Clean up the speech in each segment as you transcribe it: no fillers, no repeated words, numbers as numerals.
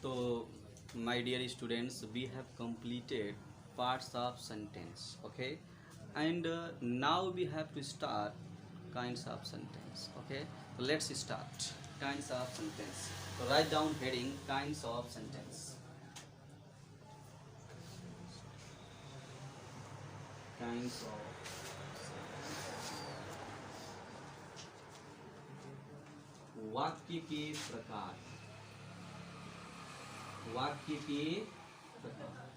तो my dear students, we have completed parts of sentence, okay, and now we have to start kinds of sentence, okay. So let's start kinds of sentence. So write down heading kinds of sentence. Kinds of वाक्य के प्रकार. वाक्य के प्रकार.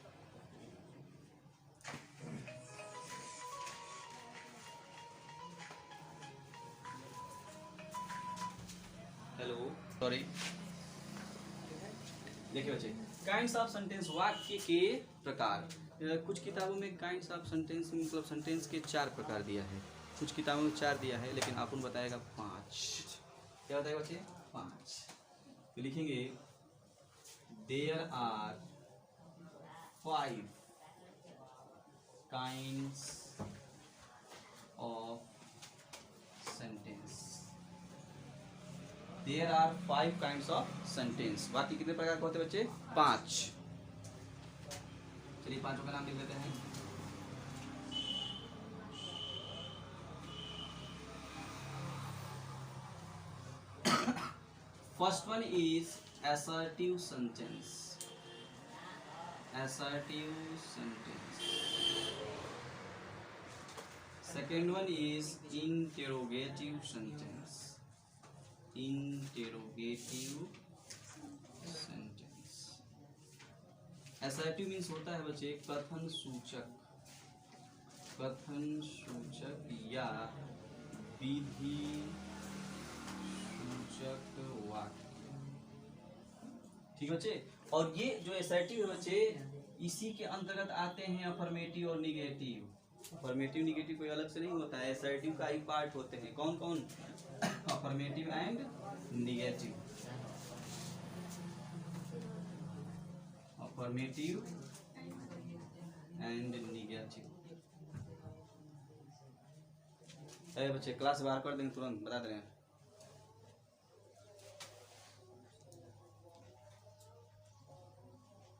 Hello, sorry. देखिए बच्चे, kinds of sentence वाक्य के प्रकार. कुछ किताबों में काइंड्स ऑफ सेंटेंस मतलब सेंटेंस के 4 प्रकार दिया है, कुछ किताबों में 4 दिया है, लेकिन अपन बताएगा 5. क्या बताएगा बच्चे? 5. तो लिखेंगे there are 5 kinds of sentence. There are 5 kinds of sentence. वाक्य कितने प्रकार के होते हैं बच्चे? 5. चलिए 5 का नाम लिख लेते हैं. First one is assertive sentence. Assertive sentence. Second one is interrogative sentence. Interrogative sentence. Assertive means होता है बच्चे कथन सूचक. कथन सूचक या विधि सूचक वाक्य. ठीक है बच्चे. और ये जो असर्टिव है बच्चे, इसी के अंतर्गत आते हैं अफर्मेटिव और निगेटिव. अफर्मेटिव निगेटिव कोई अलग से नहीं होता है, असर्टिव का ही पार्ट होते हैं. कौन कौन? Affirmative and negative. Affirmative and negative. अरे बच्चे क्लास बाहर कर देंगे, तुरंत बता दें.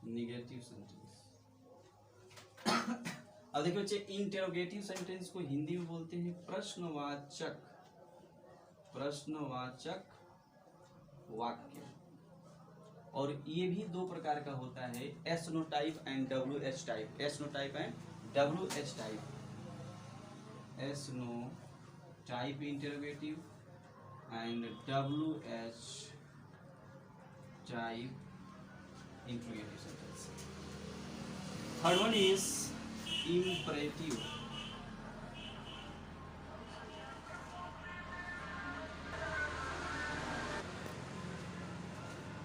Negative sentence. अब देखिए बच्चे, इंटेरोगेटिव सेंटेंस को हिंदी में बोलते हैं प्रश्नवाचक. प्रश्नवाचक वाक्य. और ये भी 2 प्रकार का होता है, yes no type and W H type. Yes no type and W H type. Yes no type interrogative and W H type interrogative sentence. Third one is imperative.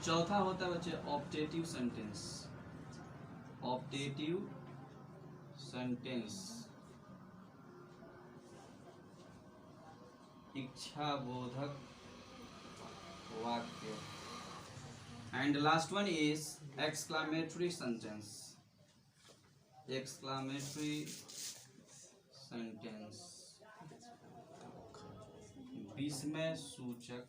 चौथा होता है बच्चे ऑप्टेटिव सेंटेंस. ऑप्टेटिव सेंटेंस इच्छाबोधक वाक्य. And the last one is exclamatory sentence. Exclamatory sentence. विस्मय सूचक.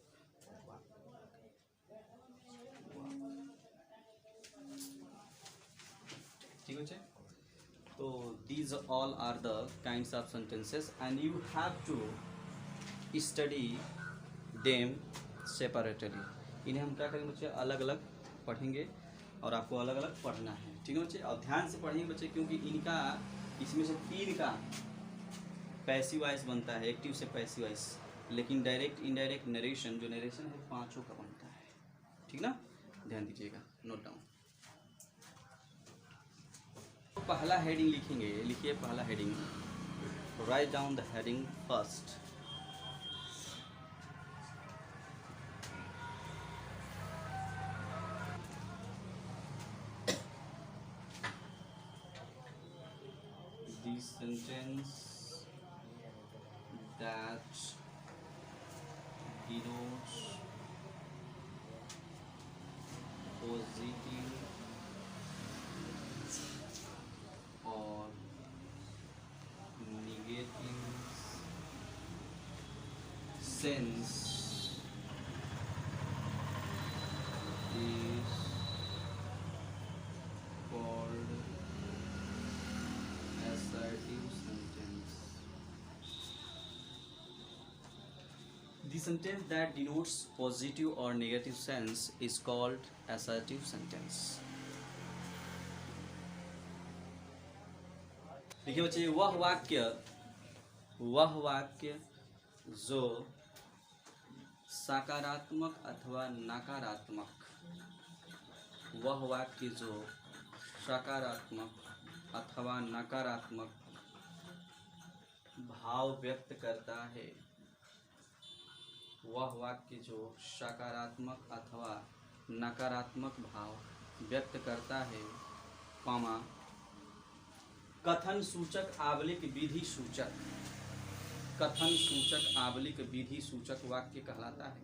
ठीक है. तो these all are the kinds of sentences and you have to study them separately. इन्हें हम क्या करेंगे बच्चे? अलग अलग पढ़ेंगे और आपको अलग अलग पढ़ना है. ठीक है बच्चे. और ध्यान से पढ़ेंगे बच्चे, क्योंकि इनका इसमें से 3 का पैसिव वॉइस बनता है, एक्टिव से पैसिव वॉइस, लेकिन डायरेक्ट इनडायरेक्ट नरेशन जो नरेशन है 5 का बनता है. ठीक ना, ध्यान दीजिएगा, नोट डाउन. पहला हेडिंग लिखेंगे. लिखिए पहला heading. Write down the heading first. The sentence that denotes positive or negative sense is The sentence that denotes positive or negative sense is called assertive sentence. देखिए बच्चे, वह वाक्य जो सकारात्मक अथवा नकारात्मक, वह वाक्य जो सकारात्मक अथवा नकारात्मक भाव व्यक्त करता है, वह वाक्य जो सकारात्मक अथवा नकारात्मक भाव व्यक्त करता है, कॉमा कथन सूचक आवलिक विधि सूचक, कथन सूचक आवलिक विधि सूचक वाक्य कहलाता है।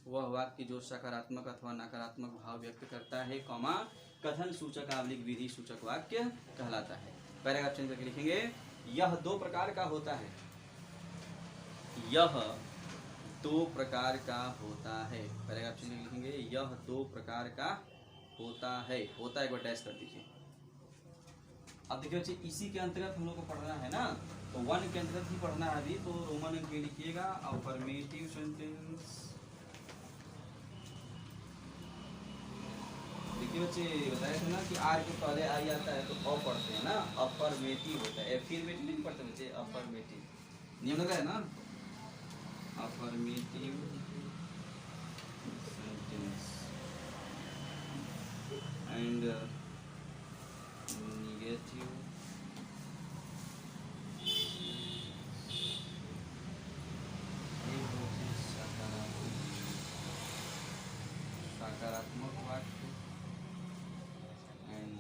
वह वाक्य जो सकारात्मक अथवा नकारात्मक भाव व्यक्त करता है, कॉमा कथन सूचक आवलिक विधि सूचक वाक्य कहलाता है। पैराग्राफ चेंज करके लिखेंगे, यह दो प्रकार का होता है, यह दो प्रकार का होता है। पैराग्राफ चेंज करके लिखेंगे, यह दो प्रकार का होता है। होता है एक बार डैश कर दीजिए। अब देखिए बच्चे, इसी के अंतर्गत हम लोग को पढ़ना है ना, तो 1 के अंतर्गत ही पढ़ना है अभी। तो रोमन अंक में लिखिएगा अफर्मेटिव सेंटेंस। देखिए बच्चे, बताया था ना कि आर के पहले आई आता है तो अ पढ़ते हैं ना, अफर्मेटिव होता है, एफर्मेटिव नहीं पढ़ते बच्चे, अफर्मेटिव नियम लगा है ना, अफर्मेटिव सेंटेंस एंड नेगेटिव सकारात्मक वाक्य एंड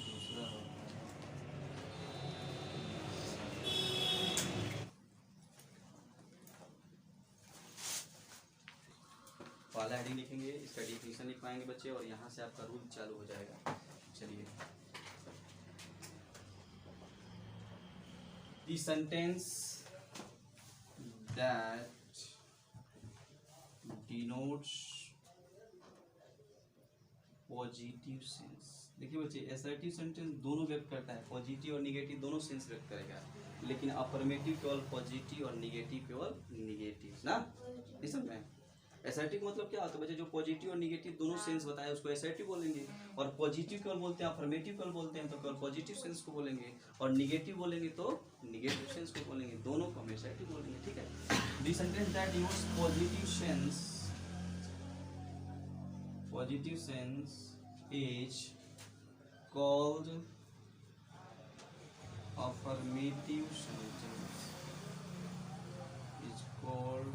दूसरा होता है पहला हेडिंग लिखेंगे, इसका डिफिनेशन लिख पाएंगे बच्चे, और यहाँ से आपका रूल चालू हो जाएगा। चलिए, The sentence that denotes positive sense. देखिए बच्चे, असर्टिव सेंटेंस दोनों व्यक्त करता है, पॉजिटिव और निगेटिव दोनों सेंस व्यक्त करेगा, लेकिन अफर्मेटिव केवल पॉजिटिव और निगेटिव केवल निगेटिव ना। ये समझ में? असर्टिव मतलब क्या होता है बच्चे, जो पॉजिटिव और निगेटिव दोनों सेंस बताए उसको असर्टिव बोलेंगे, और पॉजिटिव केवल बोलते हैं, अफर्मेटिव केवल बोलते हैं तो केवल पॉजिटिव सेंस को बोलेंगे, और निगेटिव बोलेंगे तो निगेटिव सेंस को बोलेंगे, दोनों को हम असर्टिव बोलेंगे। ठीक है। The sentence that use positive sense is called affirmative sentence, is called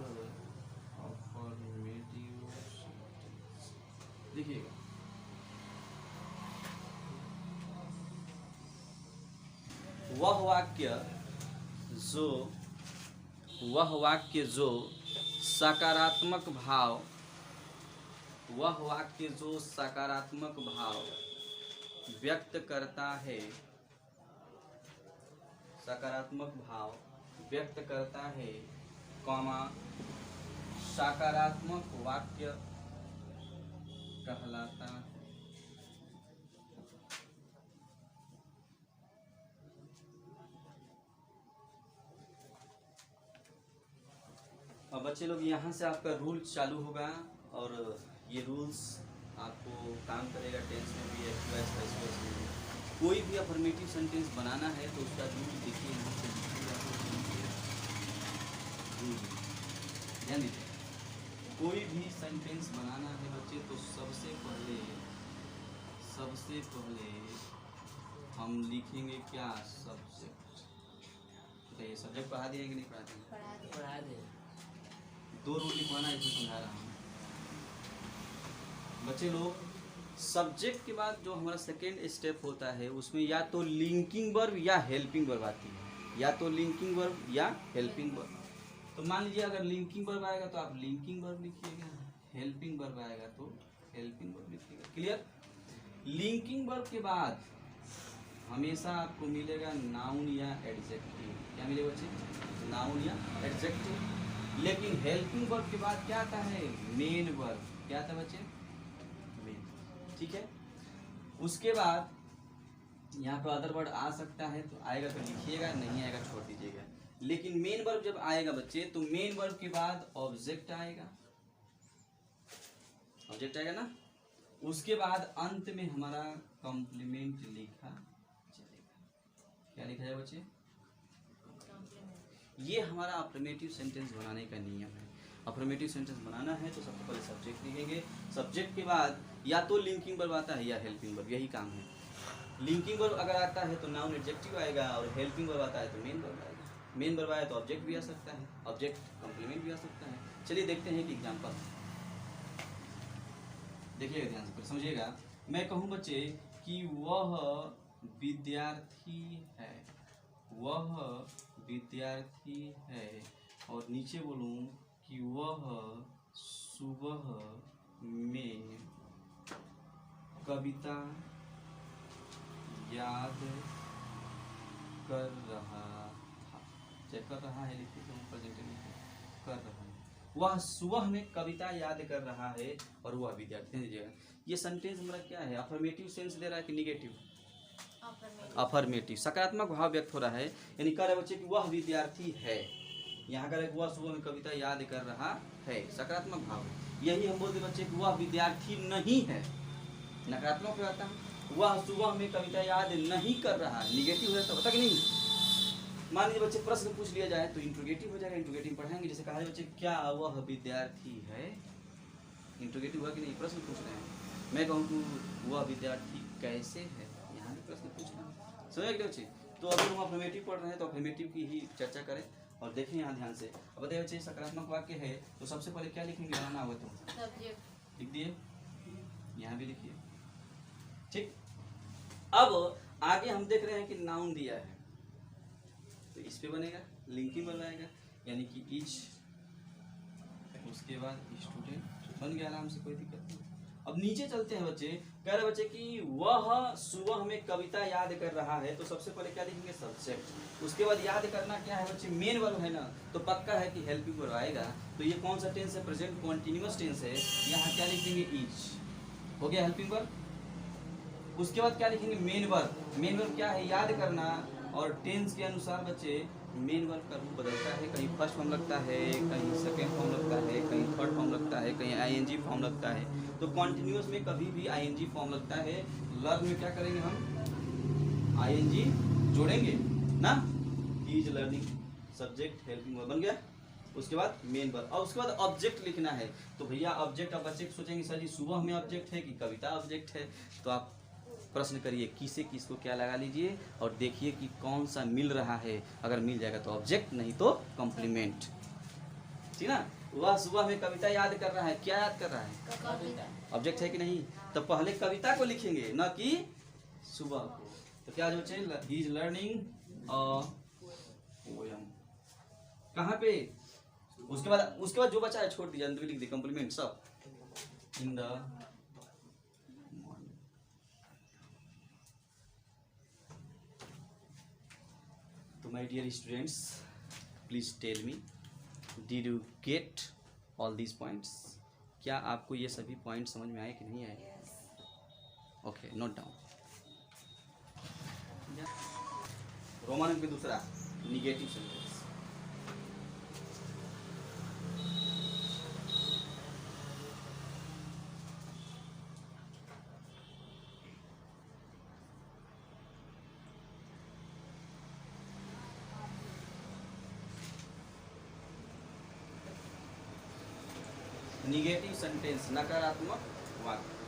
affirmative sentence। देखिएगा, वह वाक्य जो सकारात्मक भाव, वह वाक्य जो सकारात्मक भाव व्यक्त करता है, सकारात्मक भाव व्यक्त करता है, कॉमा सकारात्मक वाक्य कहलाता है। अब बच्चे लोग, यहाँ से आपका रूल चालू होगा, और ये रूल्स आपको काम करेगा टेंस में भी, एक्सप्रेस में भी। कोई भी अफर्मेटिव सेंटेंस बनाना है तो उसका रूल देखिए, यहाँ से रूल ध्यान दीजिए। कोई भी सेंटेंस बनाना है बच्चे तो सबसे पहले हम लिखेंगे क्या, सब्जेक्ट। बताइए, सब्जेक्ट पढ़ा दिए कि नहीं पढ़ा दिए? पढ़ा दे। 2 रूल लिखवाना, इसमें समझा रहा हूँ बच्चे लोग। सब्जेक्ट के बाद जो हमारा सेकेंड स्टेप होता है, उसमें या तो लिंकिंग वर्ब या हेल्पिंग वर्ब आती है, या तो लिंकिंग वर्ब या हेल्पिंग वर्ब। तो मान लीजिए अगर लिंकिंग वर्ब आएगा तो आप लिंकिंग वर्ब लिखिएगा, हेल्पिंग वर्ब आएगा तो हेल्पिंग वर्ब लिखिएगा। क्लियर? लिंकिंग वर्ब के बाद हमेशा आपको मिलेगा नाउन या एडजेक्टिव। क्या मिलेगा बच्चे? नाउन या एडजेक्टिव। लेकिन हेल्पिंग वर्ब के बाद क्या आता है? Main verb. क्या आता है बच्चे? मेन। ठीक है। उसके बाद यहाँ पर अदर वर्ड आ सकता है, तो आएगा तो लिखिएगा, नहीं आएगा छोड़ दीजिएगा। लेकिन मेन वर्ब जब आएगा बच्चे तो मेन वर्ब के बाद ऑब्जेक्ट आएगा, ऑब्जेक्ट आएगा ना, उसके बाद अंत में हमारा कॉम्प्लीमेंट लिखा चलेगा। क्या लिखा जाए बच्चे? ये हमारा अफर्मेटिव सेंटेंस बनाने का नियम है। अफर्मेटिव सेंटेंस बनाना है तो सबसे पहले सब्जेक्ट लिखेंगे, सब्जेक्ट के बाद या तो लिंकिंग वर्ब आता है या हेल्पिंग वर्ब, यही काम है। लिंकिंग वर्ब अगर आता है तो नाउन एडजेक्टिव आएगा, और हेल्पिंग वर्ब आता है तो मेन वर्ब आएगा। मेन वर्ब आया तो ऑब्जेक्ट भी आ सकता है, ऑब्जेक्ट कॉम्प्लीमेंट भी आ सकता है। चलिए देखते हैं कि एग्जाम्पल, देखिएगा ध्यान से समझिएगा। मैं कहूँ बच्चे कि वह विद्यार्थी है, वह विद्यार्थी है, और नीचे बोलूँ कि वह सुबह में कविता याद कर रहा था, चेक कर रहा है लिखिए तो प्रेजेंट कर रहा है, वह सुबह में कविता याद कर रहा है और वह विद्यार्थी है। ये सेंटेंस हमारा क्या है? अफर्मेटिव सेंस दे रहा है कि निगेटिव? अफर्मेटिव, सकारात्मक भाव व्यक्त हो रहा है, यानी कह रहे बच्चे कि वह विद्यार्थी है। यहाँ कर वह सुबह में कविता याद कर रहा है, सकारात्मक भाव। यही हम बोलते बच्चे कि वह विद्यार्थी नहीं है, नकारात्मक हो जाता है। वह सुबह में कविता याद नहीं कर रहा है, निगेटिव हो जाता, होता कि नहीं? मान लीजिए बच्चे प्रश्न पूछ लिया जाए तो इंट्रोगेटिव हो जाएगा, इंट्रोगेटिव पढ़ाएंगे। जैसे कहा बच्चे क्या वह विद्यार्थी है, इंट्रोगेटिव हुआ कि नहीं? प्रश्न पूछ रहे हैं। मैं कहूँ कि वह विद्यार्थी कैसे है, यहाँ भी प्रश्न पूछ रहे हैं, समझ गए बच्चे? तो अभी हम अफर्मेटिव पढ़ रहे हैं तो अफर्मेटिव की ही चर्चा करें और देखें यहाँ ध्यान से। अब बताइए बच्चे सकारात्मक वाक्य है तो सबसे पहले क्या लिखेंगे? बनाना हुआ तो लिख दिए, यहाँ भी लिखिए, ठीक। अब आगे हम देख रहे हैं कि नाउन दिया है तो इस पे बनेगा, लिंकिंग बनाएगा, यानी कि इच, उसके बाद स्टूडेंट, बन गया आराम से, कोई दिक्कत नहीं। अब नीचे चलते हैं बच्चे, कह रहे बच्चे कि वह सुबह में कविता याद कर रहा है, तो सबसे पहले क्या लिखेंगे? सब्जेक्ट। उसके बाद याद करना क्या है बच्चे? मेन वर्ब है ना, तो पक्का है कि हेल्पिंग वर्ब आएगा। तो ये कौन सा टेंस है? प्रेजेंट कॉन्टिन्यूअस टेंस है। यहाँ क्या लिख देंगे? इच, हो गया हेल्पिंग वर्ब। उसके बाद क्या लिखेंगे? Main verb. मेन वर्ब क्या है? याद करना। और टेंस के अनुसार बच्चे मेन वर्ब का रूप बदलता है, कहीं फर्स्ट फॉर्म लगता है, कहीं सेकेंड फॉर्म लगता है, कहीं थर्ड फॉर्म लगता है, कहीं आईएनजी फॉर्म लगता है। तो कॉन्टिन्यूअस में कभी भी आईएनजी फॉर्म लगता है। लर्न में क्या करेंगे हम? आईएनजी जोड़ेंगे ना, he is learning, subject helping verb बन गया। उसके बाद मेन वर्ब, और उसके बाद ऑब्जेक्ट लिखना है। तो भैया ऑब्जेक्ट, अब बच्चे सोचेंगे सर जी सुबह में ऑब्जेक्ट है कि कविता ऑब्जेक्ट है, तो आप प्रश्न करिए किसे किसको क्या लगा लीजिए और देखिए कि कौन सा मिल रहा है। अगर मिल जाएगा तो ऑब्जेक्ट, नहीं तो कॉम्प्लीमेंट, ठीक ना। वह सुबह में कविता याद कर रहा है, क्या याद कर रहा है? ऑब्जेक्ट है कि नहीं? तो पहले कविता को लिखेंगे न कि सुबह को। तो क्या जो चाहिए? ही इज लर्निंग पोयम, कहाँ पे? उसके बाद जो बचा है छोड़ दीजिए, अंत में लिख दी कॉम्प्लीमेंट सब in the. My dear students, please tell me, did you get all these points? क्या आपको ये सभी पॉइंट समझ में आए कि नहीं आए? Okay, note down. रोमन में दूसरा निगेटिव सेंटेंस। निगेटिव सेंटेंस, नकारात्मक वाक्य।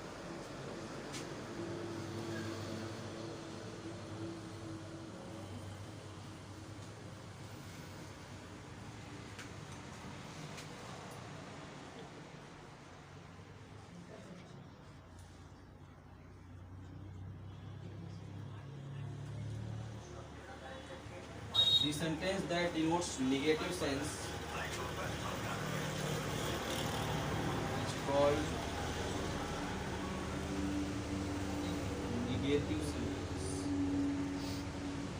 The sentence that denotes negative sense is called negative sentence.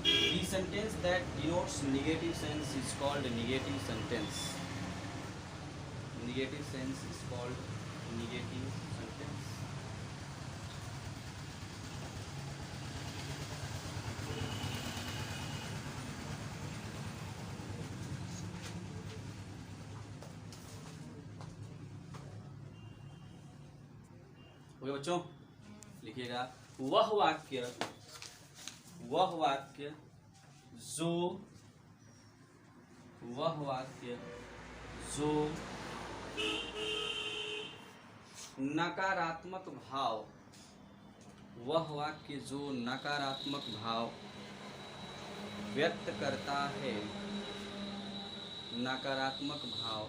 The sentence that denotes negative sense is called negative sentence. Negative sense is called negative sentence. हो गया बच्चों? लिखिएगा वह वाक्य जो नकारात्मक भाव, वह वाक्य जो नकारात्मक भाव व्यक्त करता है, नकारात्मक भाव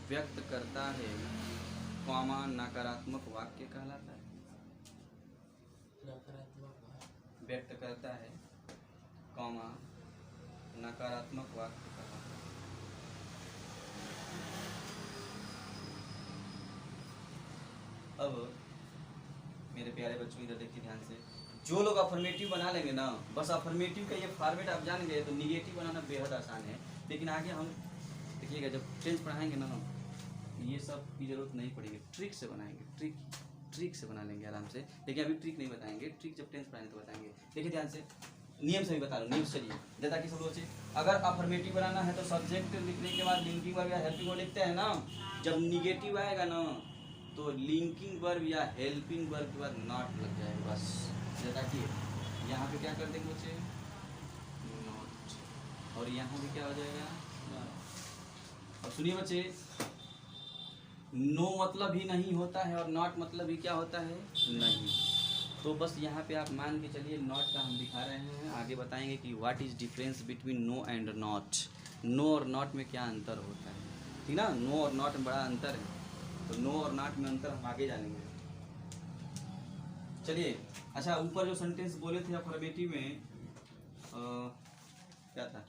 व्यक्त करता है, कॉमा नकारात्मक वाक्य कहलाता है। व्यक्त करता है, कॉमा नकारात्मक वाक्य कहलाता है। अब मेरे प्यारे बच्चों इधर देखिए ध्यान से, जो लोग अफर्मेटिव बना लेंगे ना, बस अफर्मेटिव का ये फॉर्मेट आप जान गए तो निगेटिव बनाना बेहद आसान है। लेकिन आगे हम देखिएगा जब टेंस पढ़ाएंगे ना, ये सब की जरूरत नहीं पड़ेगी, ट्रिक से बनाएंगे, ट्रिक से बना लेंगे आराम से। लेकिन अभी ट्रिक नहीं बताएंगे, ट्रिक जब टेंस पढ़ाएंगे तो बताएंगे। देखिए ध्यान से, नियम से भी बता रहा हूँ, नियम से चलिए जैसा कि सब लोग से, अगर अफर्मेटिव बनाना है तो सब्जेक्ट लिखने के बाद लिंकिंग वर्ब या हेल्पिंग वर्ब लिखते हैं ना। जब निगेटिव आएगा ना तो लिंकिंग वर्ब या हेल्पिंग वर्ब के बाद नॉट लग जाएगा बस। जैसा कि यहाँ पे क्या कर देंगे बच्चे, नॉट, और यहाँ भी क्या हो जाएगा, अब सुनिए बच्चे, नो मतलब ही नहीं होता है और नॉट मतलब ही क्या होता है, नहीं। तो बस यहाँ पे आप मान के चलिए नॉट का हम दिखा रहे हैं, आगे बताएंगे कि what is difference between no and not. No और नॉट में क्या अंतर होता है, ठीक ना, नो और नॉट में बड़ा अंतर है, तो नो और नॉट में अंतर हम आगे जानेंगे। चलिए अच्छा, ऊपर जो सेंटेंस बोले थे अफर्मेटिव में क्या था,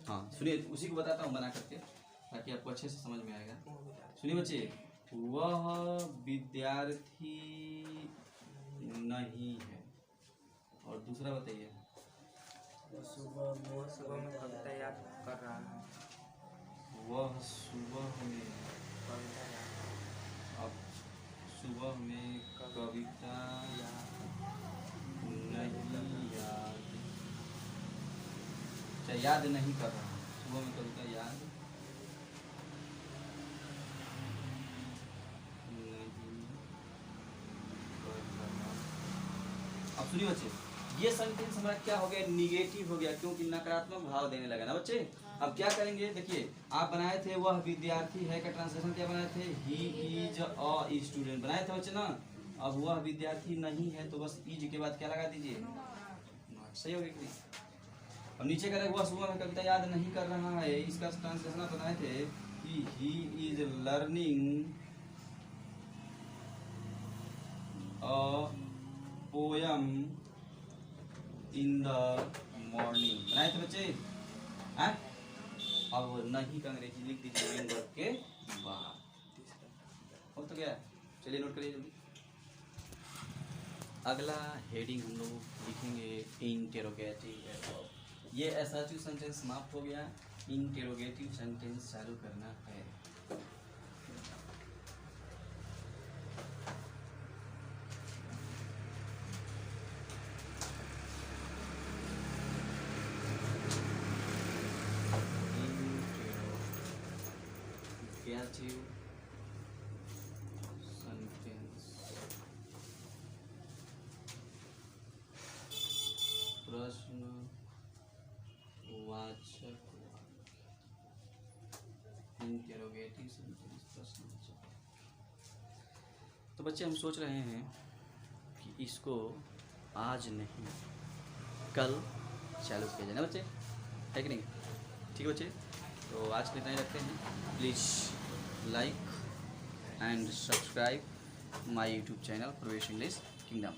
हाँ सुनिए, उसी को बताता हूँ बना करके ताकि आपको अच्छे से समझ में आएगा। सुनिए बच्चे, वह विद्यार्थी नहीं है, और दूसरा बताइए, सुबह में कविता याद कर रहा है। वह सुबह में, अब सुबह में कविता नहीं याद, अच्छा याद नहीं कर रहा, सुबह में कविता याद नहीं कर रहा। अब सुनिए बच्चे, ये सेंटेंस हमारा क्या हो गया, निगेटिव हो गया, क्योंकि नकारात्मक भाव देने लगा ना बच्चे। अब क्या करेंगे, देखिए आप बनाए थे वह विद्यार्थी है का ट्रांसलेशन क्या बनाए थे, ही इज अ स्टूडेंट बनाए थे बच्चे ना। अब वह विद्यार्थी नहीं है तो बस इज के बाद क्या लगा दीजिए, नॉट। सही हो गया कि नहीं? अब नीचे करें वह सुबह में कविता याद नहीं कर रहा है, इसका ट्रांसलेशन आप बनाए थे कि he is learning a poem in the morning, बनाए थे बच्चे हैं। अब नहीं का अंग्रेजी लिख दीजिए मेन वर्ब के बाद, हो तो गया। चलिए नोट करिए जल्दी। अगला हेडिंग हम लोग लिखेंगे इंटेरोगेटिव। ये एसर्टिव सेंटेंस समाप्त हो गया, इंटेरोगेटिव सेंटेंस चालू करना है। इंटेरोगेटिव सेंटेंस, प्रश्न वाचक, इंटेरोगेटिव सेंटेंस प्रश्नवाचक। तो बच्चे हम सोच रहे हैं कि इसको आज नहीं कल चालू किया जाए ना बच्चे, है कि नहीं? ठीक है बच्चे, तो आज के लिए इतना ही रखते हैं। Please like and subscribe my YouTube channel प्रवेश इंग्लिश किंगडम।